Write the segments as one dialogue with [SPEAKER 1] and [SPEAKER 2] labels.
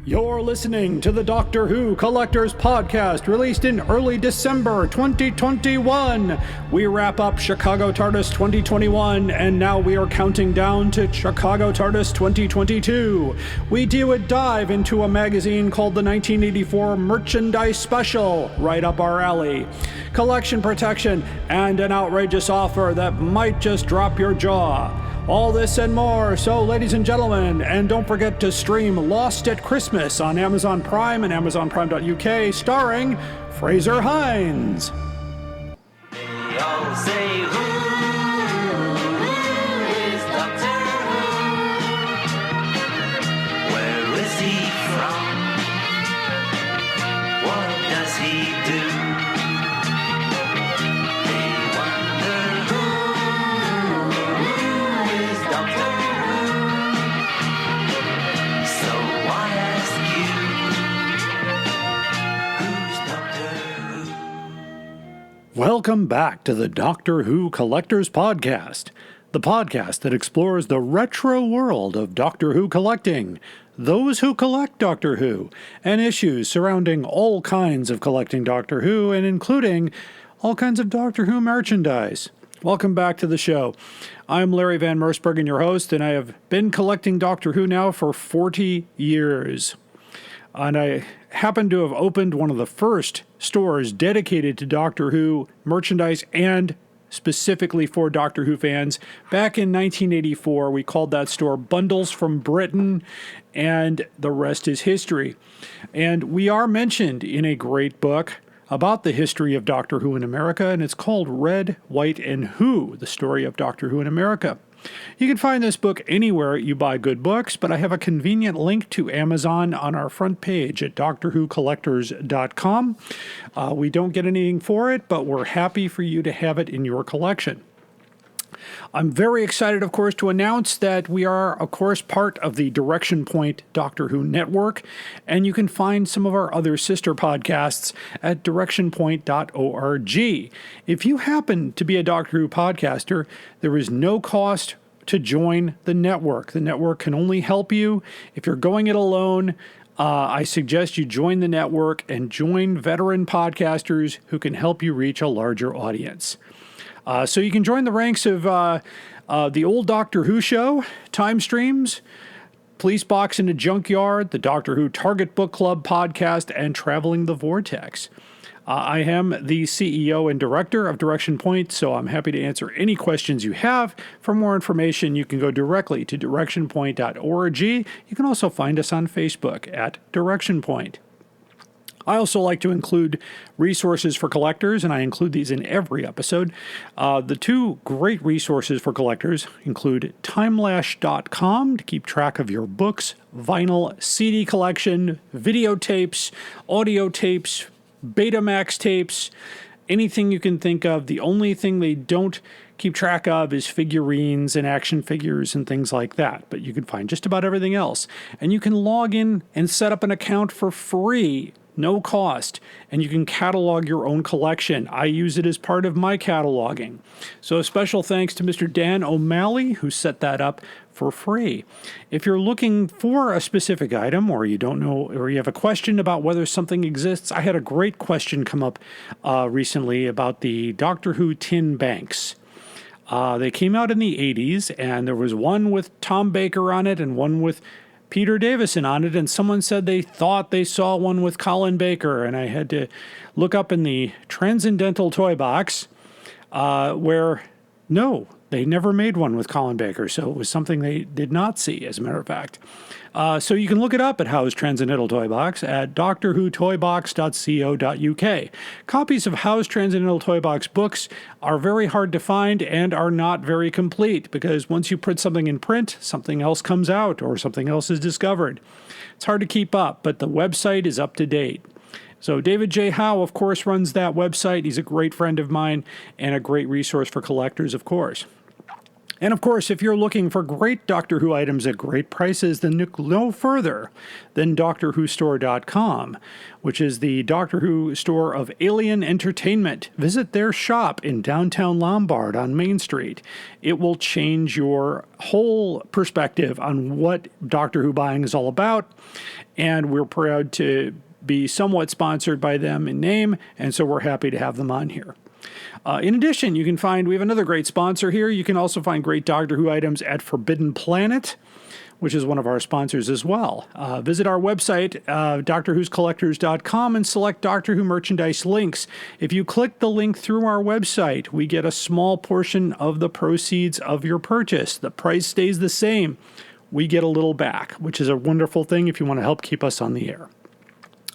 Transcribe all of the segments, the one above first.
[SPEAKER 1] You're listening to the Doctor Who Collectors Podcast, released in early December 2021. We wrap up Chicago Tardis 2021, and now we are counting down to Chicago Tardis 2022. We do a dive into a magazine called the 1984 Merchandise Special, right up our alley. Collection protection and an outrageous offer that might just drop your jaw. All this and more. So, ladies and gentlemen, and don't forget to stream Lost at Christmas on Amazon Prime and AmazonPrime.uk, starring Fraser Hines.
[SPEAKER 2] They all say, who is Doctor Who? Where is he from? What does he do? They wonder who is Doctor Who? So I ask you, who's Doctor Who?
[SPEAKER 1] Welcome back to the Doctor Who Collectors Podcast, the podcast that explores the retro world of Doctor Who collecting, those who collect Doctor Who, and issues surrounding all kinds of collecting Doctor Who, and including all kinds of Doctor Who merchandise. Welcome back to the show. I'm Larry Van Mersbergen, your host, and I have been collecting Doctor Who now for 40 years. And I happen to have opened one of the first stores dedicated to Doctor Who merchandise and specifically for Doctor Who fans. Back in 1984, we called that store Bundles from Britain, and the rest is history. And we are mentioned in a great book about the history of Doctor Who in America, and it's called Red, White, and Who, the story of Doctor Who in America. You can find this book anywhere you buy good books, but I have a convenient link to Amazon on our front page at DoctorWhoCollectors.com. We don't get anything for it, but we're happy for you to have it in your collection. I'm very excited, of course, to announce that we are, of course, part of the Direction Point Doctor Who network, and you can find some of our other sister podcasts at directionpoint.org. If you happen to be a Doctor Who podcaster, there is no cost to join the network. The network can only help you. If you're going it alone, I suggest you join the network and join veteran podcasters who can help you reach a larger audience. So you can join the ranks of the old Doctor Who show, Time Streams, Police Box in a Junkyard, the Doctor Who Target Book Club podcast, and Traveling the Vortex. I am the CEO and director of Direction Point, so I'm happy to answer any questions you have. For more information, you can go directly to directionpoint.org. You can also find us on Facebook at Direction Point. I also like to include resources for collectors, and I include these in every episode. The two great resources for collectors include timelash.com to keep track of your books, vinyl, CD collection, videotapes, audio tapes, Betamax tapes, anything you can think of. The only thing they don't keep track of is figurines and action figures and things like that, but you can find just about everything else. And you can log in and set up an account for free, no cost, and you can catalog your own collection. I use it as part of my cataloging. So a special thanks to Mr. Dan O'Malley, who set that up for free. If you're looking for a specific item, or you don't know, or you have a question about whether something exists, I had a great question come up recently about the Doctor Who tin banks. They came out in the 80s, and there was one with Tom Baker on it and one with Peter Davison on it, and someone said they thought they saw one with Colin Baker, and I had to look up in the Transcendental Toy Box where, no, they never made one with Colin Baker, so it was something they did not see, as a matter of fact. So you can look it up at Howe's Transcendental Toy Box at doctorwhotoybox.co.uk. Copies of Howe's Transcendental Toy Box books are very hard to find and are not very complete, because once you put something in print, something else comes out or something else is discovered. It's hard to keep up, but the website is up to date. So David J. Howe, of course, runs that website. He's a great friend of mine and a great resource for collectors, of course. And of course, if you're looking for great Doctor Who items at great prices, then look no further than DoctorWhoStore.com, which is the Doctor Who store of Alien Entertainment. Visit their shop in downtown Lombard on Main Street. It will change your whole perspective on what Doctor Who buying is all about, and we're proud to be somewhat sponsored by them in name, and so we're happy to have them on here. In addition, we have another great sponsor here. You can also find great Doctor Who items at Forbidden Planet, which is one of our sponsors as well. Visit our website, DoctorWho'sCollectors.com, and select Doctor Who merchandise links. If you click the link through our website, we get a small portion of the proceeds of your purchase. The price stays the same. We get a little back, which is a wonderful thing if you want to help keep us on the air.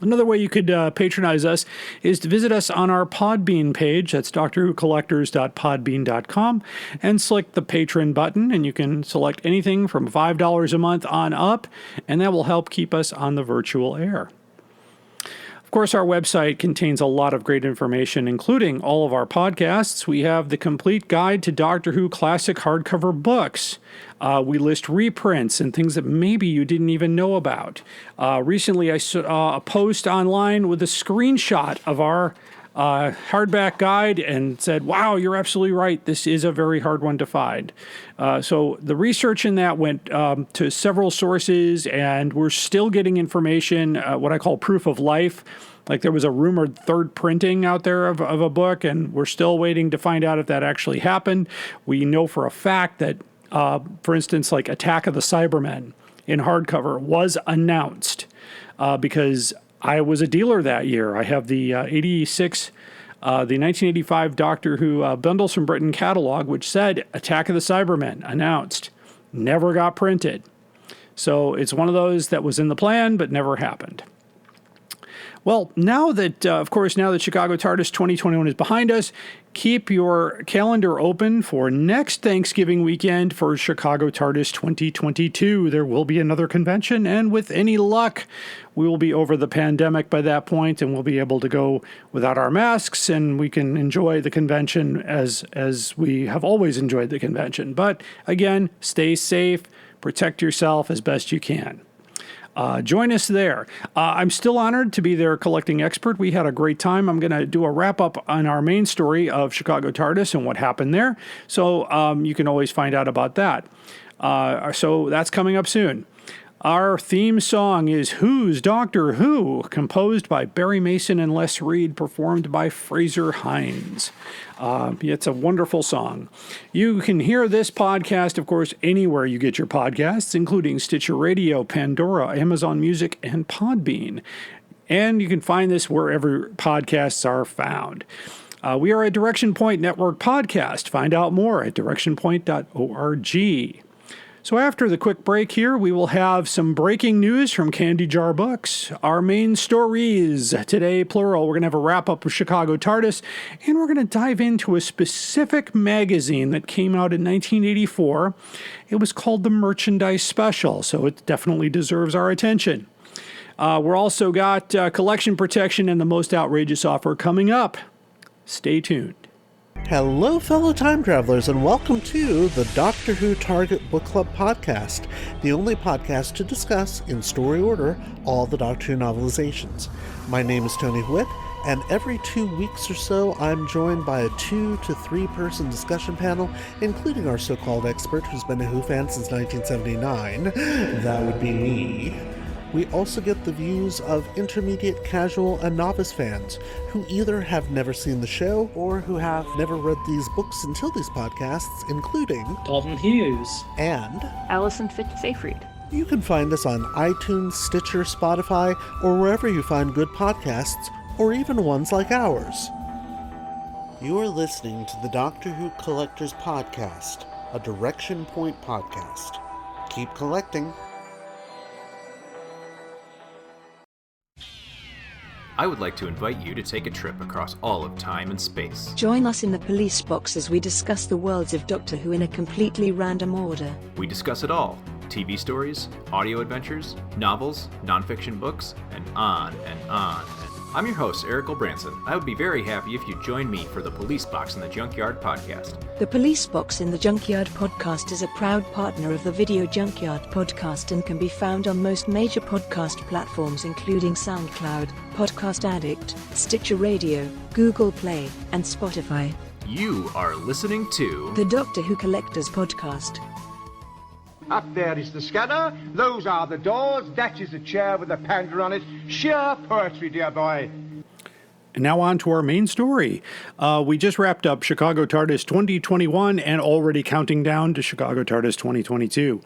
[SPEAKER 1] Another way you could patronize us is to visit us on our Podbean page. That's drwhocollectors.podbean.com, and select the Patron button, and you can select anything from $5 a month on up, and that will help keep us on the virtual air. Of course, our website contains a lot of great information, including all of our podcasts. We have the complete guide to Doctor Who classic hardcover books. We list reprints and things that maybe you didn't even know about. Recently, I saw a post online with a screenshot of our hardback guide and said, wow, you're absolutely right. This is a very hard one to find. So the research in that went to several sources, and we're still getting information, what I call proof of life. Like there was a rumored third printing out there of a book, and we're still waiting to find out if that actually happened. We know for a fact that, for instance, like Attack of the Cybermen in hardcover was announced because I was a dealer that year. I have the 1985 Doctor Who Bundles from Britain catalog, which said Attack of the Cybermen announced. Never got printed. So it's one of those that was in the plan but never happened. Well, now that Chicago Tardis 2021 is behind us, keep your calendar open for next Thanksgiving weekend for Chicago Tardis 2022. There will be another convention, and with any luck, we will be over the pandemic by that point, and we'll be able to go without our masks, and we can enjoy the convention as we have always enjoyed the convention. But again, stay safe, protect yourself as best you can. Join us there. I'm still honored to be their collecting expert. We had a great time. I'm going to do a wrap-up on our main story of Chicago Tardis and what happened there. So you can always find out about that. So that's coming up soon. Our theme song is Who's Doctor Who, composed by Barry Mason and Les Reed, performed by Fraser Hines. It's a wonderful song. You can hear this podcast, of course, anywhere you get your podcasts, including Stitcher Radio, Pandora, Amazon Music, and Podbean. And you can find this wherever podcasts are found. We are a Direction Point Network podcast. Find out more at directionpoint.org. So after the quick break here, we will have some breaking news from Candy Jar Books. Our main stories today, plural. We're going to have a wrap-up of Chicago Tardis, and we're going to dive into a specific magazine that came out in 1984. It was called the Merchandise Special, so it definitely deserves our attention. We're also got collection protection and the most outrageous offer coming up. Stay tuned.
[SPEAKER 3] Hello, fellow time travelers, and welcome to the Doctor Who Target Book Club podcast, the only podcast to discuss, in story order, all the Doctor Who novelizations. My name is Tony Whitt, and every 2 weeks or so, I'm joined by a 2 to 3 person discussion panel, including our so-called expert who's been a Who fan since 1979. That would be me. We also get the views of intermediate, casual, and novice fans who either have never seen the show or who have never read these books until these podcasts, including
[SPEAKER 4] Dalton Hughes
[SPEAKER 3] and
[SPEAKER 5] Alison Fitz-Seyfried.
[SPEAKER 3] You can find us on iTunes, Stitcher, Spotify, or wherever you find good podcasts, or even ones like ours. You are listening to the Doctor Who Collectors Podcast, a Direction Point podcast. Keep collecting.
[SPEAKER 6] I would like to invite you to take a trip across all of time and space.
[SPEAKER 7] Join us in the police box as we discuss the worlds of Doctor Who in a completely random order.
[SPEAKER 6] We discuss it all. TV stories, audio adventures, novels, nonfiction books, and on and on and I'm your host, Eric Branson. I would be very happy if you join me for the Police Box in the Junkyard podcast.
[SPEAKER 7] The Police Box in the Junkyard podcast is a proud partner of the Video Junkyard podcast and can be found on most major podcast platforms including SoundCloud, Podcast Addict, Stitcher Radio, Google Play, and Spotify.
[SPEAKER 6] You are listening to
[SPEAKER 7] The Doctor Who Collectors Podcast.
[SPEAKER 4] Up there is the scanner, those are the doors, that is a chair with a panda on it. Sheer poetry, dear boy.
[SPEAKER 1] And now on to our main story. We just wrapped up Chicago Tardis 2021 and already counting down to Chicago Tardis 2022.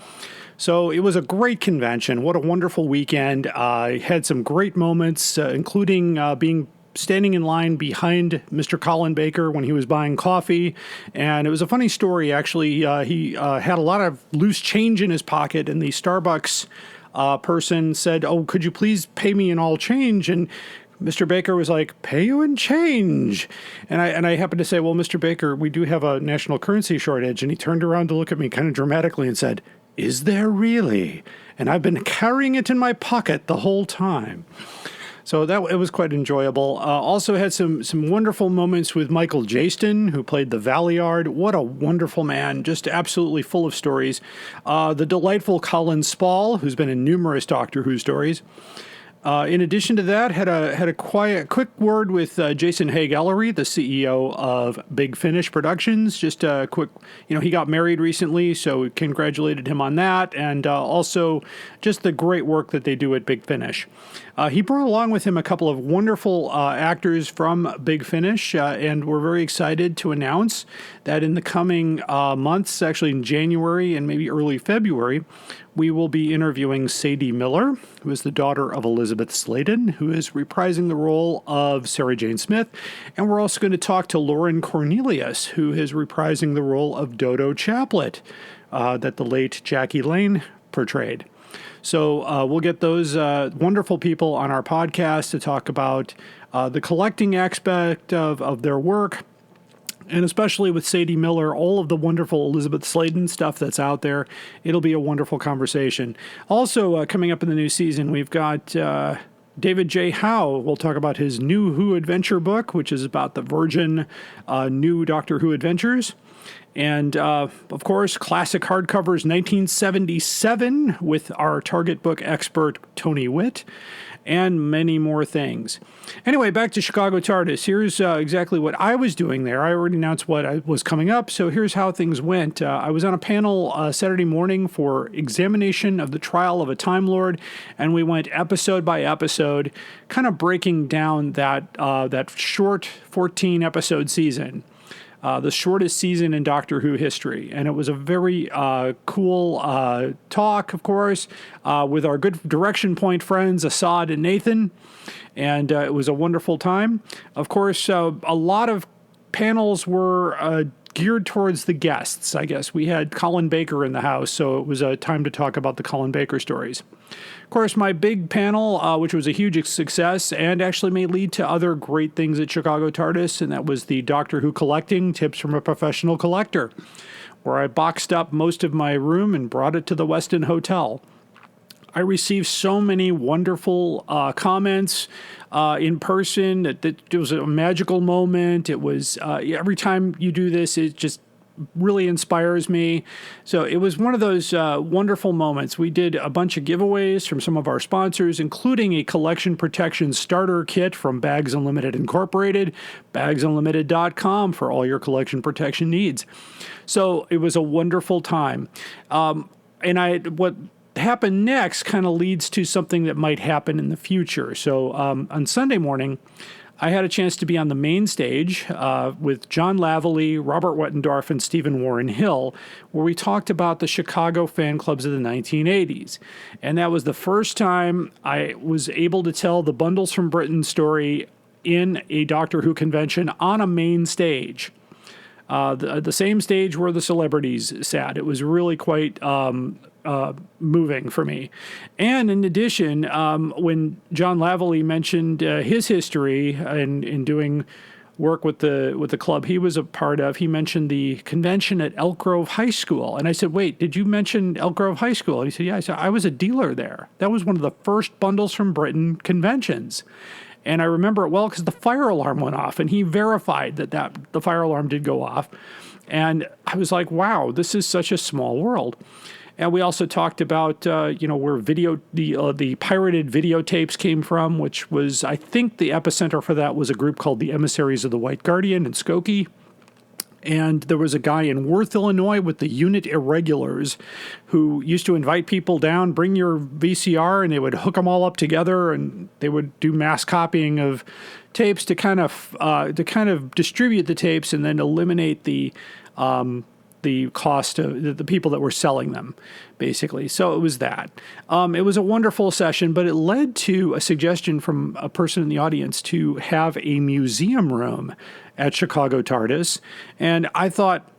[SPEAKER 1] So it was a great convention. What a wonderful weekend. I had some great moments, including standing in line behind Mr. Colin Baker when he was buying coffee. And it was a funny story, actually. He had a lot of loose change in his pocket, and the Starbucks person said, "Oh, could you please pay me in all change?" And Mr. Baker was like, "Pay you in change." And I happened to say, "Well, Mr. Baker, we do have a national currency shortage." And he turned around to look at me kind of dramatically and said, "Is there really? And I've been carrying it in my pocket the whole time." So it was quite enjoyable. Also had some wonderful moments with Michael Jaston, who played the Valeyard. What a wonderful man, just absolutely full of stories. The delightful Colin Spall, who's been in numerous Doctor Who stories. In addition to that, had a quick word with Jason Haig-Ellery, the CEO of Big Finish Productions. Just a quick, he got married recently, so we congratulated him on that, and also just the great work that they do at Big Finish. He brought along with him a couple of wonderful actors from Big Finish, and we're very excited to announce that in the coming months, actually in January and maybe early February, we will be interviewing Sadie Miller, who is the daughter of Elizabeth Sladen, who is reprising the role of Sarah Jane Smith. And we're also going to talk to Lauren Cornelius, who is reprising the role of Dodo Chaplet that the late Jackie Lane portrayed. So we'll get those wonderful people on our podcast to talk about the collecting aspect of their work, and especially with Sadie Miller, all of the wonderful Elizabeth Sladen stuff that's out there. It'll be a wonderful conversation. Also, coming up in the new season, we've got David J. Howe. We'll talk about his new Who adventure book, which is about the Virgin new Doctor Who adventures. And, of course, classic hardcovers 1977 with our Target book expert, Tony Witt, and many more things. Anyway, back to Chicago Tardis. Here's exactly what I was doing there. I already announced what was coming up, so here's how things went. I was on a panel Saturday morning for examination of the trial of a Time Lord, and we went episode by episode, kind of breaking down that short 14-episode season. The shortest season in Doctor Who history. And it was a very cool talk, of course, with our good Direction Point friends, Assad and Nathan. And it was a wonderful time. Of course, a lot of panels were geared towards the guests, I guess. We had Colin Baker in the house, so it was a time to talk about the Colin Baker stories. Of course, my big panel, which was a huge success and actually may lead to other great things at Chicago TARDIS, and that was the Doctor Who Collecting Tips from a Professional Collector, where I boxed up most of my room and brought it to the Westin Hotel. I received so many wonderful comments in person. It was a magical moment. It was every time you do this, it just really inspires me. So it was one of those wonderful moments. We did a bunch of giveaways from some of our sponsors, including a collection protection starter kit from Bags Unlimited Incorporated, bagsunlimited.com for all your collection protection needs. So it was a wonderful time. What happened next kind of leads to something that might happen in the future. So on Sunday morning, I had a chance to be on the main stage with John Lavallee, Robert Wettendorf, and Stephen Warren Hill, where we talked about the Chicago fan clubs of the 1980s. And that was the first time I was able to tell the Bundles from Britain story in a Doctor Who convention on a main stage. The same stage where the celebrities sat. It was really quite moving for me. And in addition, when John Lavallee mentioned his history in doing work with the club he was a part of, he mentioned the convention at Elk Grove High School. And I said, wait, did you mention Elk Grove High School? And he said, yeah. I said, I was a dealer there. That was one of the first Bundles from Britain conventions. And I remember it well because the fire alarm went off, and he verified that the fire alarm did go off. And I was like, wow, this is such a small world. And we also talked about, where the pirated videotapes came from, which was, I think the epicenter for that was a group called the Emissaries of the White Guardian in Skokie. And there was a guy in Worth, Illinois with the Unit Irregulars who used to invite people down, bring your VCR, and they would hook them all up together, and they would do mass copying of tapes to kind of distribute the tapes and then eliminate the cost of the people that were selling them, basically. So it was that. It was a wonderful session, but it led to a suggestion from a person in the audience to have a museum room at Chicago Tardis. And I thought,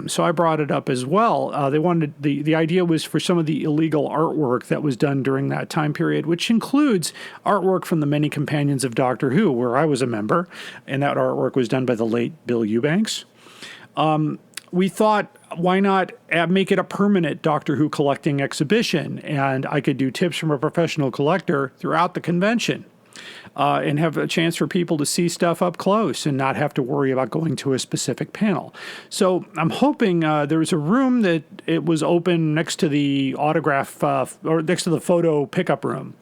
[SPEAKER 1] so I brought it up as well. They wanted the idea was for some of the illegal artwork that was done during that time period, which includes artwork from the many companions of Doctor Who, where I was a member, and that artwork was done by the late Bill Eubanks. We thought, why not make it a permanent Doctor Who collecting exhibition? And I could do tips from a professional collector throughout the convention and have a chance for people to see stuff up close and not have to worry about going to a specific panel. So I'm hoping there's a room that it was open next to the autograph or next to the photo pickup room.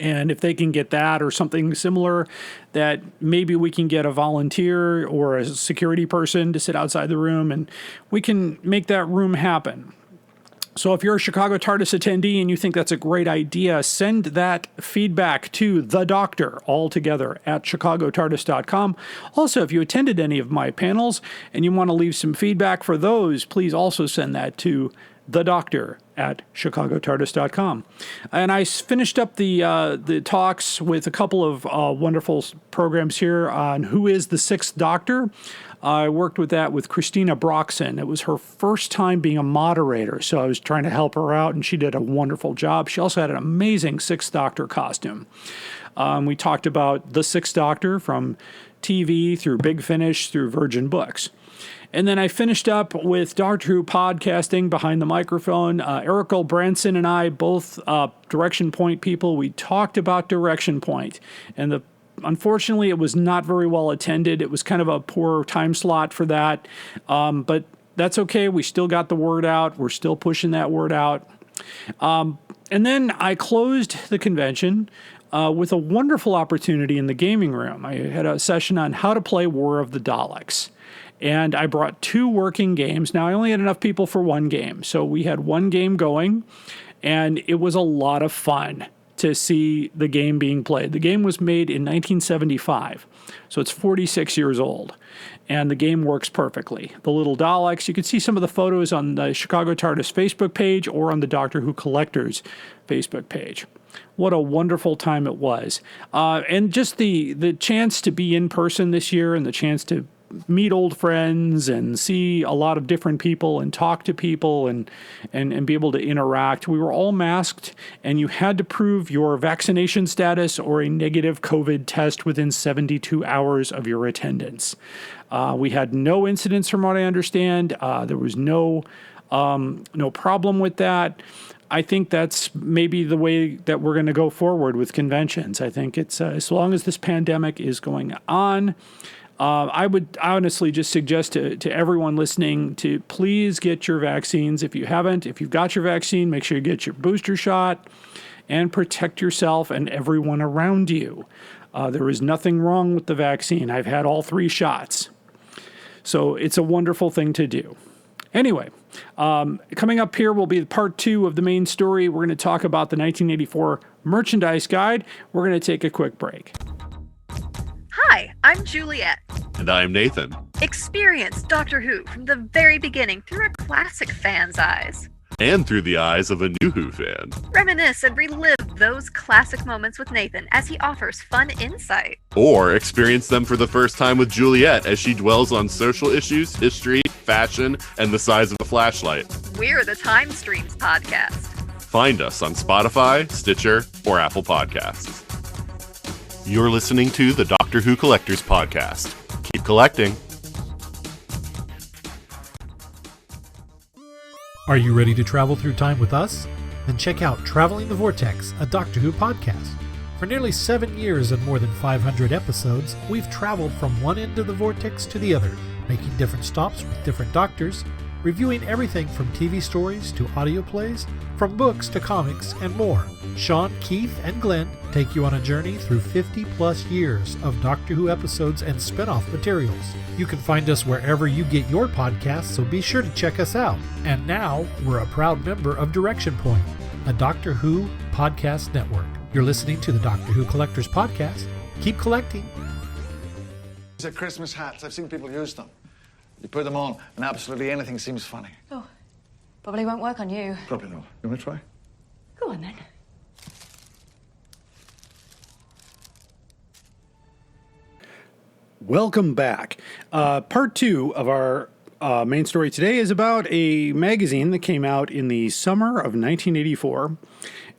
[SPEAKER 1] And if they can get that or something similar, that maybe we can get a volunteer or a security person to sit outside the room and we can make that room happen. So if you're a Chicago TARDIS attendee and you think that's a great idea, send that feedback to the doctor all together at chicagotardis.com. Also, if you attended any of my panels and you want to leave some feedback for those, please also send that to the doctor at chicagotardis.com. And I finished up the talks with a couple of wonderful programs here on who is the Sixth Doctor. I worked with that with Christina Broxson. It was her first time being a moderator, so I was trying to help her out, and she did a wonderful job. She also had an amazing Sixth Doctor costume. We talked about the Sixth Doctor from TV through Big Finish through Virgin Books. And then I finished up with Doctor Who podcasting behind the microphone. Eric Branson and I, both Direction Point people, we talked about Direction Point. And unfortunately, it was not very well attended. It was kind of a poor time slot for that. But that's okay. We still got the word out. We're still pushing that word out. And then I closed the convention with a wonderful opportunity in the gaming room. I had a session on how to play War of the Daleks. And I brought 2 working games. Now, I only had enough people for 1 game. So we had 1 game going, and it was a lot of fun to see the game being played. The game was made in 1975, so it's 46 years old. And the game works perfectly. The little Daleks, you can see some of the photos on the Chicago TARDIS Facebook page or on the Doctor Who Collectors Facebook page. What a wonderful time it was. And just the chance to be in person this year and the chance to meet old friends and see a lot of different people and talk to people and be able to interact. We were all masked, and you had to prove your vaccination status or a negative COVID test within 72 hours of your attendance. We had no incidents from what I understand. There was no problem with that. I think that's maybe the way that we're going to go forward with conventions. I think it's as long as this pandemic is going on, I would honestly just suggest to everyone listening to please get your vaccines. If you haven't, if you've got your vaccine, make sure you get your booster shot and protect yourself and everyone around you. There is nothing wrong with the vaccine. I've had all 3 shots. So it's a wonderful thing to do. Anyway, coming up here will be part 2 of the main story. We're going to talk about the 1984 merchandise guide. We're going to take a quick break.
[SPEAKER 5] Hi, I'm Juliet.
[SPEAKER 8] And I'm Nathan.
[SPEAKER 5] Experience Doctor Who from the very beginning through a classic fan's eyes.
[SPEAKER 8] And through the eyes of a new Who fan.
[SPEAKER 5] Reminisce and relive those classic moments with Nathan as he offers fun insight.
[SPEAKER 8] Or experience them for the first time with Juliet as she dwells on social issues, history, fashion, and the size of a flashlight.
[SPEAKER 5] We're the Time Streams podcast.
[SPEAKER 8] Find us on Spotify, Stitcher, or Apple Podcasts. You're listening to the Doctor Who Collectors Podcast. Keep collecting.
[SPEAKER 9] Are you ready to travel through time with us? Then check out Traveling the Vortex, a Doctor Who podcast. For nearly 7 years and more than 500 episodes, we've traveled from one end of the vortex to the other, making different stops with different doctors, reviewing everything from TV stories to audio plays, from books to comics, and more. Sean, Keith, and Glenn take you on a journey through 50-plus years of Doctor Who episodes and spin-off materials. You can find us wherever you get your podcasts, so be sure to check us out. And now, we're a proud member of Direction Point, a Doctor Who podcast network. You're listening to the Doctor Who Collectors Podcast. Keep collecting.
[SPEAKER 10] These are Christmas hats. I've seen people use them. You put them on, and absolutely anything seems funny.
[SPEAKER 11] Oh, probably won't work on you.
[SPEAKER 10] Probably not. You want to try?
[SPEAKER 11] Go on, then.
[SPEAKER 1] Welcome back. Part 2 of our main story today is about a magazine that came out in the summer of 1984,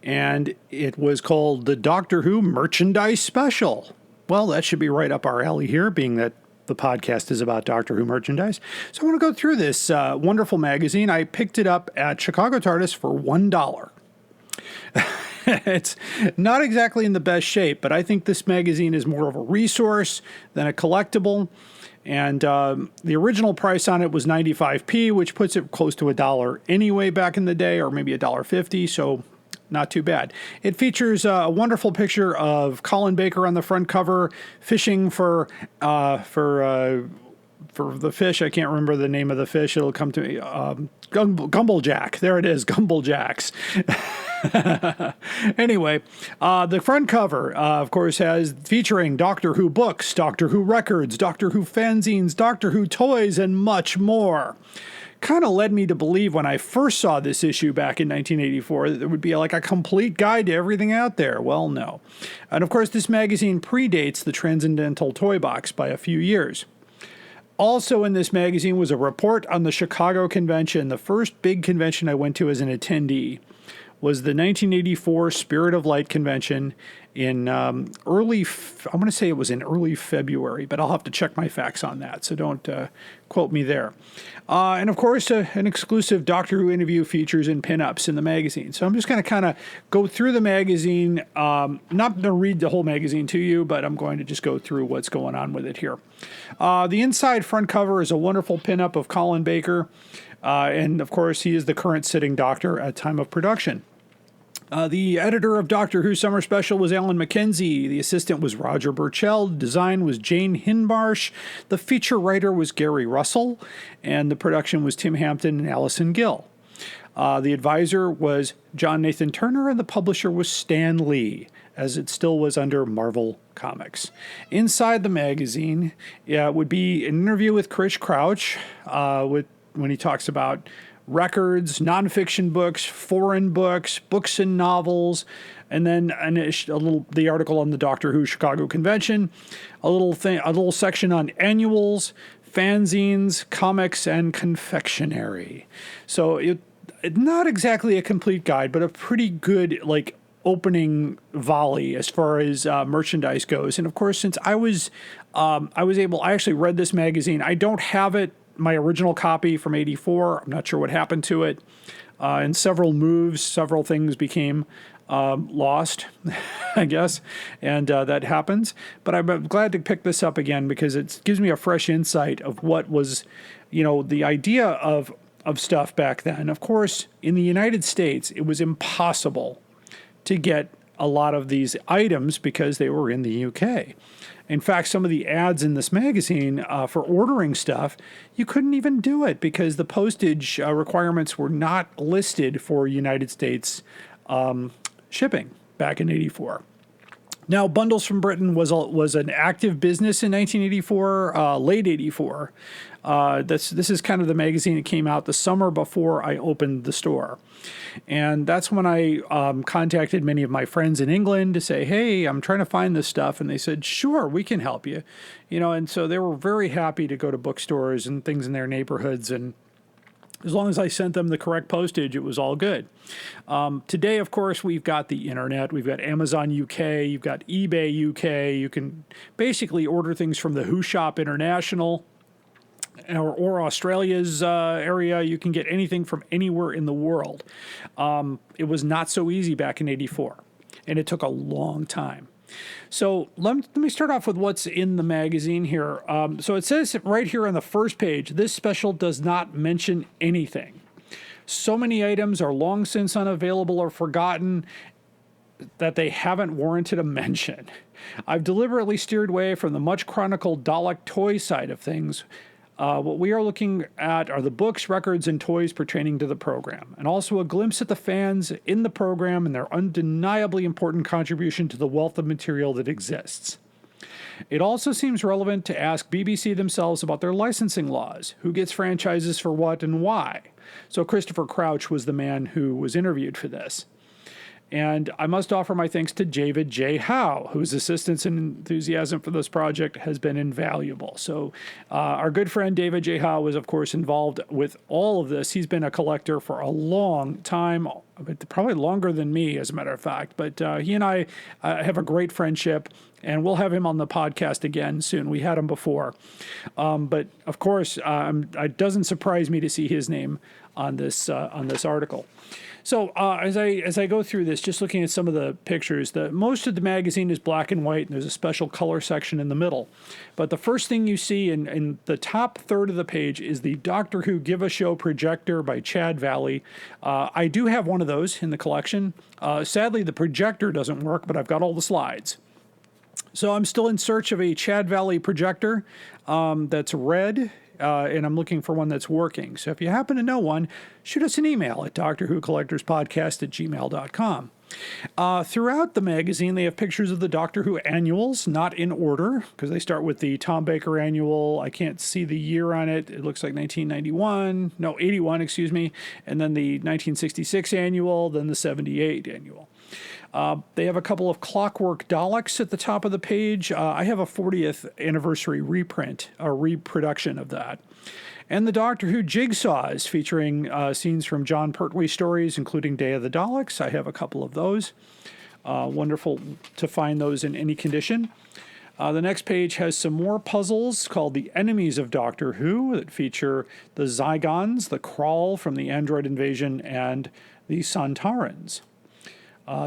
[SPEAKER 1] and it was called the Doctor Who Merchandise Special. Well, that should be right up our alley here, being that the podcast is about Doctor Who merchandise. So I want to go through this wonderful magazine. I picked it up at Chicago Tardis for $1. It's not exactly in the best shape, but I think this magazine is more of a resource than a collectible. And the original price on it was 95p, which puts it close to $1 anyway back in the day, or maybe $1.50. So not too bad. It features a wonderful picture of Colin Baker on the front cover, fishing for the fish. I can't remember the name of the fish. It'll come to me. Gumblejack. There it is. Gumblejacks. Anyway, the front cover, of course, has featuring Doctor Who books, Doctor Who records, Doctor Who fanzines, Doctor Who toys, and much more. Kind of led me to believe when I first saw this issue back in 1984 that there would be like a complete guide to everything out there. Well, no. And of course, this magazine predates the Transcendental Toy Box by a few years. Also in this magazine was a report on the Chicago convention. The first big convention I went to as an attendee was the 1984 Spirit of Light convention in I'm going to say it was in early February, but I'll have to check my facts on that, so don't quote me there. And of course, an exclusive Doctor Who interview features and pinups in the magazine. So I'm just going to kind of go through the magazine, not going to read the whole magazine to you, but I'm going to just go through what's going on with it here. The inside front cover is a wonderful pinup of Colin Baker, and of course, he is the current sitting Doctor at time of production. The editor of Doctor Who Summer Special was Alan Mackenzie. The assistant was Roger Burchell. Design was Jane Hinmarsh. The feature writer was Gary Russell. And the production was Tim Hampton and Alison Gill. The advisor was John Nathan Turner, and the publisher was Stan Lee, as it still was under Marvel Comics. Inside the magazine would be an interview with Chris Crouch when he talks about records, nonfiction books, foreign books, books and novels, and then the article on the Doctor Who Chicago Convention, a little section on annuals, fanzines, comics, and confectionery. So it not exactly a complete guide, but a pretty good opening volley as far as merchandise goes. And of course, since I actually read this magazine. I don't have it. My original copy from 84, I'm not sure what happened to it. In several moves, several things became lost, I guess, and that happens. But I'm glad to pick this up again because it gives me a fresh insight of what was, the idea of stuff back then. Of course, in the United States, it was impossible to get a lot of these items because they were in the UK. In fact, some of the ads in this magazine for ordering stuff, you couldn't even do it because the postage requirements were not listed for United States shipping back in 84. Now, Bundles from Britain was an active business in 1984, late 84. This is kind of the magazine that came out the summer before I opened the store. And that's when I contacted many of my friends in England to say, hey, I'm trying to find this stuff. And they said, sure, we can help you. And so they were very happy to go to bookstores and things in their neighborhoods. And as long as I sent them the correct postage, it was all good. Today, of course, we've got the internet. We've got Amazon UK. You've got eBay UK. You can basically order things from the Who Shop International or Australia's area. You can get anything from anywhere in the world. It was not so easy back in 84. and it took a long time. So let me start off with what's in the magazine here. So it says right here on the first page, this special does not mention anything. So many items are long since unavailable or forgotten that they haven't warranted a mention. I've deliberately steered away from the much chronicled Dalek toy side of things. What we are looking at are the books, records, and toys pertaining to the program, and also a glimpse at the fans in the program and their undeniably important contribution to the wealth of material that exists. It also seems relevant to ask BBC themselves about their licensing laws, who gets franchises for what and why. So Christopher Crouch was the man who was interviewed for this. And I must offer my thanks to David J. Howe, whose assistance and enthusiasm for this project has been invaluable. So our good friend David J. Howe was, of course, involved with all of this. He's been a collector for a long time, probably longer than me, as a matter of fact. But he and I have a great friendship, and we'll have him on the podcast again soon. We had him before. But, of course, it doesn't surprise me to see his name on this article. So as I go through this, just looking at some of the pictures, most of the magazine is black and white, and there's a special color section in the middle. But the first thing you see in the top third of the page is the Doctor Who Give a Show projector by Chad Valley. I do have one of those in the collection. Sadly, the projector doesn't work, but I've got all the slides. So I'm still in search of a Chad Valley projector that's red. And I'm looking for one that's working. So if you happen to know one, shoot us an email at drwhocollectorspodcast@gmail.com. Throughout the magazine, they have pictures of the Doctor Who annuals, not in order, because they start with the Tom Baker annual. I can't see the year on it. It looks like 81, excuse me. And then the 1966 annual, then the 78 annual. They have a couple of Clockwork Daleks at the top of the page. I have a 40th anniversary reprint, a reproduction of that. And the Doctor Who Jigsaws, featuring scenes from John Pertwee stories, including Day of the Daleks. I have a couple of those. Wonderful to find those in any condition. The next page has some more puzzles called The Enemies of Doctor Who that feature the Zygons, the Krawl from the Android Invasion, and the Sontarans.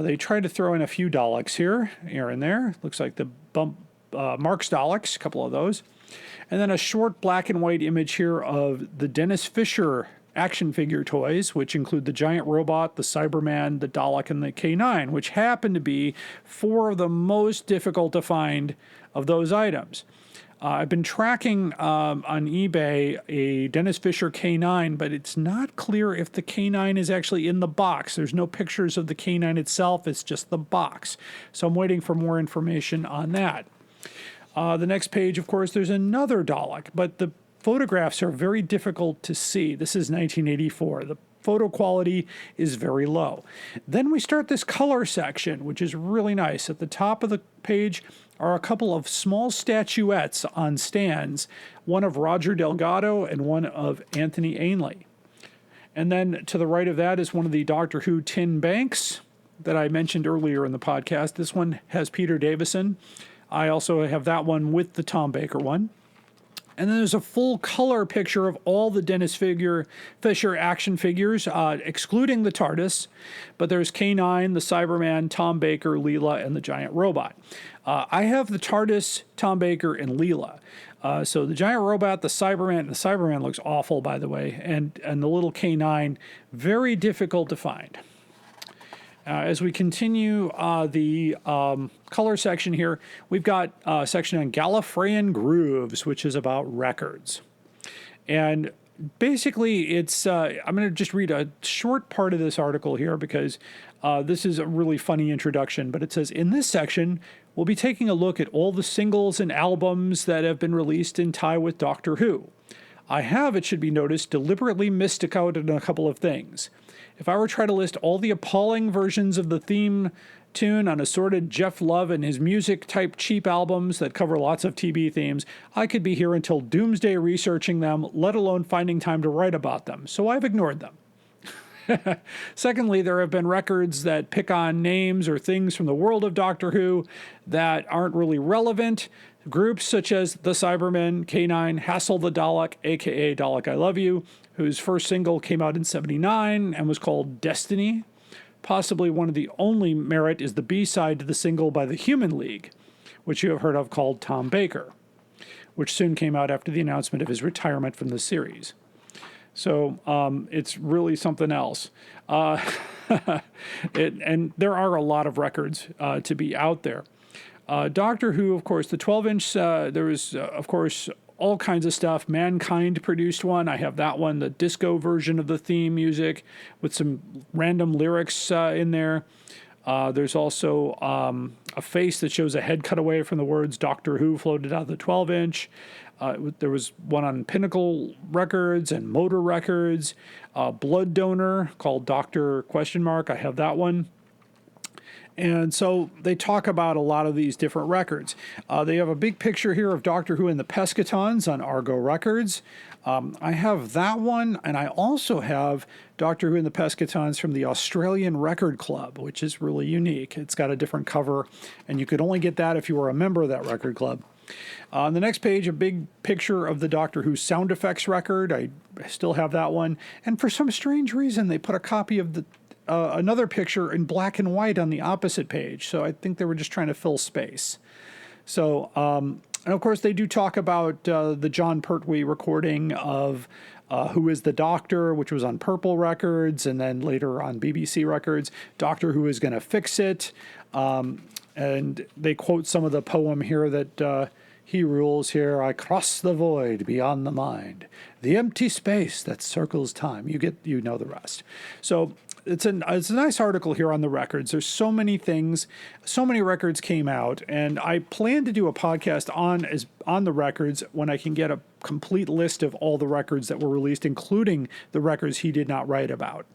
[SPEAKER 1] They try to throw in a few Daleks here and there. Looks like the Mark's Daleks, a couple of those. And then a short black and white image here of the Dennis Fisher action figure toys, which include the giant robot, the Cyberman, the Dalek, and the K9, which happen to be four of the most difficult to find of those items. I've been tracking on eBay a Dennis Fisher K9, but it's not clear if the K9 is actually in the box. There's no pictures of the K9 itself. It's just the box. So I'm waiting for more information on that. The next page, of course, there's another Dalek, but the photographs are very difficult to see. This is 1984. The photo quality is very low. Then we start this color section, which is really nice. At the top of the page are a couple of small statuettes on stands, one of Roger Delgado and one of Anthony Ainley. And then to the right of that is one of the Doctor Who tin banks that I mentioned earlier in the podcast. This one has Peter Davison. I also have that one with the Tom Baker one. And then there's a full color picture of all the Dennis Fisher action figures, excluding the TARDIS. But there's K9, the Cyberman, Tom Baker, Leela, and the giant robot. I have the TARDIS, Tom Baker, and Leela. So the giant robot, the Cyberman looks awful, by the way, and the little K9, very difficult to find. As we continue the color section here, we've got a section on Gallifreyan Grooves, which is about records. And basically, it's I'm going to just read a short part of this article here because this is a really funny introduction. But it says, in this section, we'll be taking a look at all the singles and albums that have been released in tie with Doctor Who. I have, it should be noticed, deliberately missed out on a couple of things. If I were to try to list all the appalling versions of the theme tune on assorted Jeff Love and his music-type cheap albums that cover lots of TV themes, I could be here until doomsday researching them, let alone finding time to write about them, so I've ignored them. Secondly, there have been records that pick on names or things from the world of Doctor Who that aren't really relevant. Groups such as the Cybermen, K9, Hassel the Dalek, aka Dalek I Love You, whose first single came out in '79 and was called Destiny. possibly one of the only merit is the B-side to the single by the Human League, which you have heard of, called Tom Baker, which soon came out after the announcement of his retirement from the series. So it's really something else. And there are a lot of records to be out there. Doctor Who, of course, the 12-inch, there was, of course, all kinds of stuff. Mankind produced one. I have that one, the disco version of the theme music with some random lyrics in there. There's also a face that shows a head cutaway from the words Doctor Who floated out of the 12-inch. There was one on Pinnacle Records and Motor Records. Blood Donor called Doctor ? I have that one. And so they talk about a lot of these different records. They have a big picture here of Doctor Who and the Pescatons on Argo Records. I have that one, and I also have Doctor Who and the Pescatons from the Australian Record Club, which is really unique. It's got a different cover, and you could only get that if you were a member of that record club. On the next page, a big picture of the Doctor Who sound effects record. I still have that one. And for some strange reason, they put a copy of the another picture in black and white on the opposite page. So I think they were just trying to fill space. So, and of course, they do talk about the John Pertwee recording of Who is the Doctor, which was on Purple Records, and then later on BBC Records, Doctor Who is Gonna Fix It. And they quote some of the poem here that he rules here. I cross the void beyond the mind, the empty space that circles time. You know the rest. So it's a nice article here on the records. There's so many things, so many records came out, and I plan to do a podcast on the records when I can get a complete list of all the records that were released, including the records he did not write about.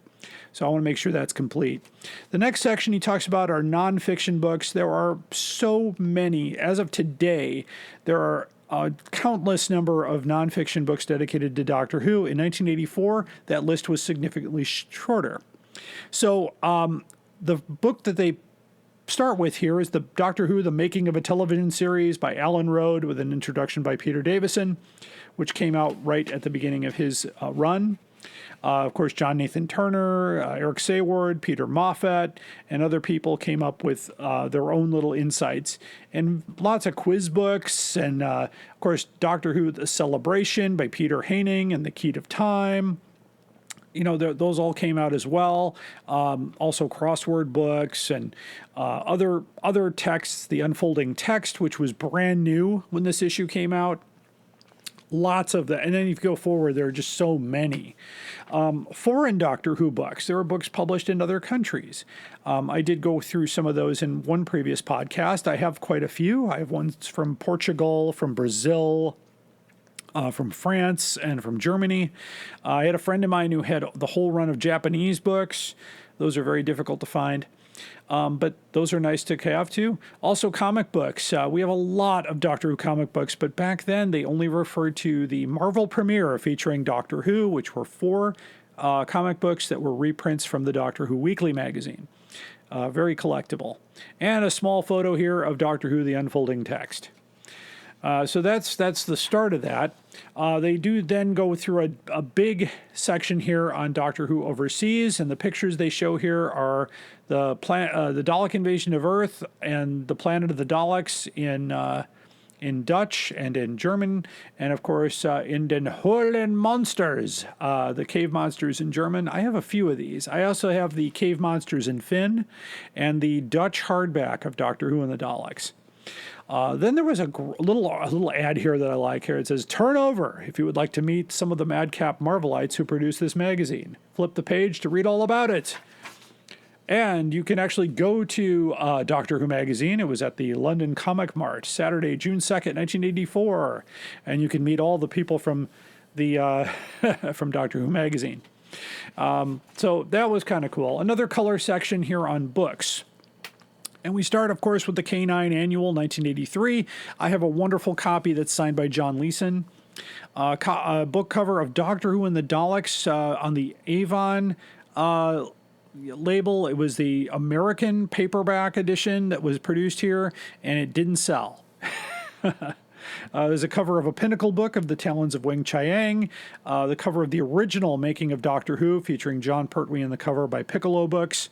[SPEAKER 1] So I want to make sure that's complete. The next section he talks about are nonfiction books. There are so many. As of today, there are a countless number of nonfiction books dedicated to Doctor Who. In 1984, that list was significantly shorter. So the book that they start with here is the Doctor Who, The Making of a Television Series by Alan Rode, with an introduction by Peter Davison, which came out right at the beginning of his run. Of course, John Nathan Turner, Eric Sayward, Peter Moffat, and other people came up with their own little insights. And lots of quiz books, and of course, Doctor Who, The Celebration by Peter Haining and The Key of Time. You know, those all came out as well. Also crossword books and other texts, The Unfolding Text, which was brand new when this issue came out. Lots of that. And then if you go forward, there are just so many. Foreign Doctor Who books. There are books published in other countries. I did go through some of those in one previous podcast. I have quite a few. I have ones from Portugal, from Brazil, from France, and from Germany. I had a friend of mine who had the whole run of Japanese books. Those are very difficult to find. But those are nice to have too. Also comic books. We have a lot of Doctor Who comic books, but back then they only referred to the Marvel premiere featuring Doctor Who, which were 4 comic books that were reprints from the Doctor Who Weekly magazine. Very collectible. And a small photo here of Doctor Who, The Unfolding Text. So that's the start of that. They do then go through a big section here on Doctor Who Overseas, and the pictures they show here are the Dalek invasion of Earth and the Planet of the Daleks in Dutch and in German, and of course in Den Höhlen Monsters, the cave monsters in German. I have a few of these. I also have the cave monsters in Finn and the Dutch hardback of Doctor Who and the Daleks. Then there was a little ad here that I like here. It says, turn over if you would like to meet some of the madcap Marvelites who produce this magazine. Flip the page to read all about it. And you can actually go to Doctor Who magazine. It was at the London Comic Mart, Saturday, June 2nd, 1984. And you can meet all the people from the from Doctor Who magazine. So that was kind of cool. Another color section here on books. And we start, of course, with the K9 Annual, 1983. I have a wonderful copy that's signed by John Leeson. A book cover of Doctor Who and the Daleks on the Avon label. It was the American paperback edition that was produced here, and it didn't sell. There's a cover of a Pinnacle book of The Talons of Weng Chiang, the cover of the original Making of Doctor Who, featuring John Pertwee in the cover by Piccolo Books.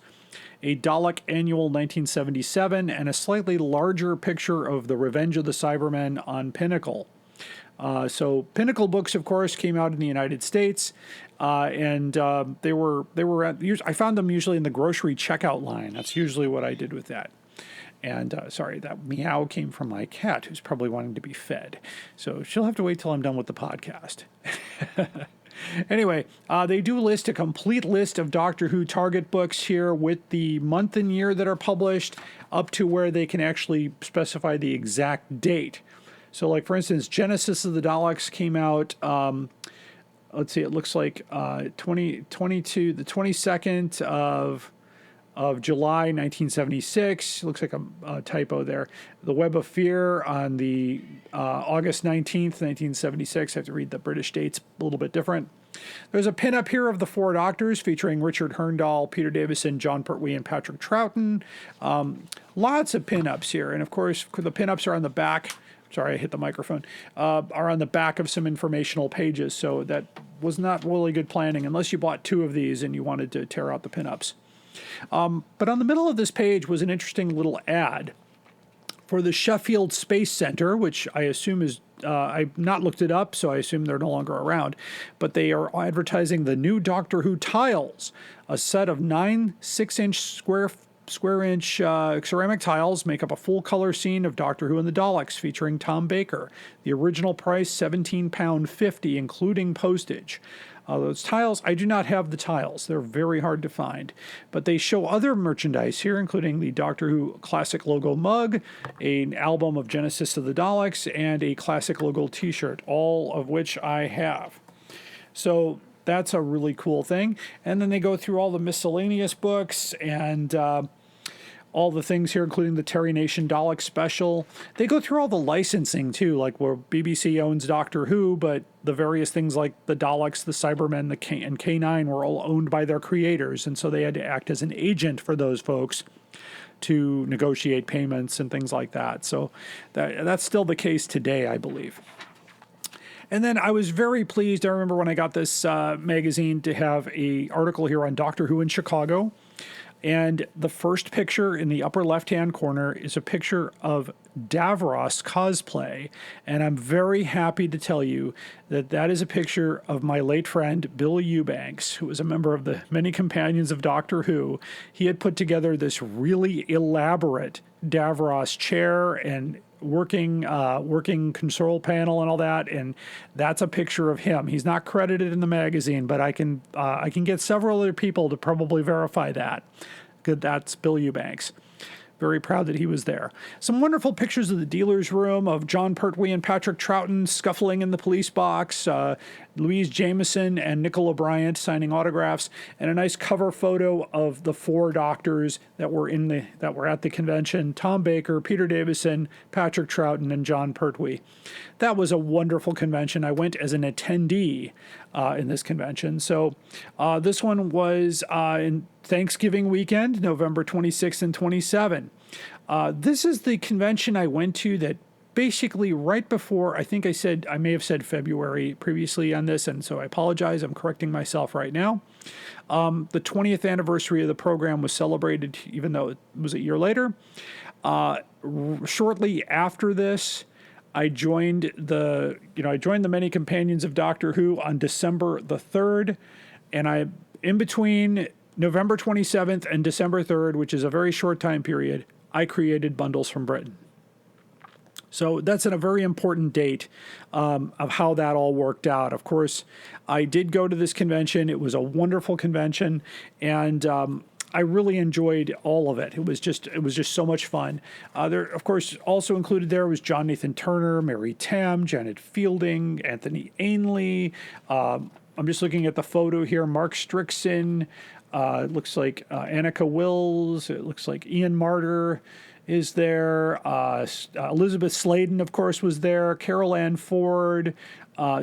[SPEAKER 1] a Dalek Annual 1977, and a slightly larger picture of the Revenge of the Cybermen on Pinnacle. So Pinnacle books, of course, came out in the United States, and they were I found them usually in the grocery checkout line. That's usually what I did with that. And sorry, that meow came from my cat, who's probably wanting to be fed. So she'll have to wait till I'm done with the podcast. Anyway, they do list a complete list of Doctor Who Target books here with the month and year that are published, up to where they can actually specify the exact date. So, like, for instance, Genesis of the Daleks came out, let's see, it looks like the 22nd of July 1976. Looks like a typo there. The Web of Fear on the August 19th, 1976. I have to read the British dates a little bit different. There's a pin-up here of the Four Doctors featuring Richard Hurndall, Peter Davison, John Pertwee, and Patrick Troughton. Lots of pin-ups here. And, of course, the pin-ups are on the back. Sorry, I hit the microphone. Are on the back of some informational pages. So that was not really good planning unless you bought two of these and you wanted to tear out the pin-ups. But on the middle of this page was an interesting little ad for the Sheffield Space Center, which I assume is, I've not looked it up, so I assume they're no longer around. But they are advertising the new Doctor Who tiles, a set of 9 6-inch square-inch ceramic tiles make up a full-color scene of Doctor Who and the Daleks featuring Tom Baker. The original price, £17.50, including postage. Those tiles, I do not have the tiles. They're very hard to find. But they show other merchandise here, including the Doctor Who classic logo mug, an album of Genesis of the Daleks, and a classic logo t-shirt, all of which I have. So that's a really cool thing. And then they go through all the miscellaneous books and all the things here, including the Terry Nation Dalek special. They go through all the licensing, too, like where BBC owns Doctor Who, but the various things like the Daleks, the Cybermen, and K9 were all owned by their creators, and so they had to act as an agent for those folks to negotiate payments and things like that. So that's still the case today, I believe. And then I was very pleased, I remember when I got this magazine, to have an article here on Doctor Who in Chicago. And the first picture in the upper left-hand corner is a picture of Davros cosplay. And I'm very happy to tell you that that is a picture of my late friend, Bill Eubanks, who was a member of the many companions of Doctor Who. He had put together this really elaborate Davros chair and working control panel and all that, and that's a picture of him. He's not credited in the magazine, but I can get several other people to probably verify that. Good, that's Bill Eubanks. Very proud that he was there. Some wonderful pictures of the dealer's room of John Pertwee and Patrick Troughton scuffling in the police box, Louise Jameson and Nicola Bryant signing autographs, and a nice cover photo of the four doctors that were at the convention: Tom Baker, Peter Davison, Patrick Troughton, and John Pertwee. That was a wonderful convention. I went as an attendee in this convention. So this one was in Thanksgiving weekend, November 26th and 27th. This is the convention I went to that basically right before, I think I may have said February previously on this, and so I apologize. I'm correcting myself right now. The 20th anniversary of the program was celebrated, even though it was a year later. Shortly after this, I joined the many companions of Doctor Who on December the 3rd, and in between November 27th and December 3rd, which is a very short time period, I created Bundles from Britain. So that's a very important date of how that all worked out. Of course, I did go to this convention. It was a wonderful convention, and I really enjoyed all of it. It was just so much fun. There, of course, also included there was John Nathan Turner, Mary Tam, Janet Fielding, Anthony Ainley. I'm just looking at the photo here. Mark Strickson. It looks like Annika Wills. It looks like Ian Martyr is there. Elizabeth Sladen, of course, was there. Carol Ann Ford.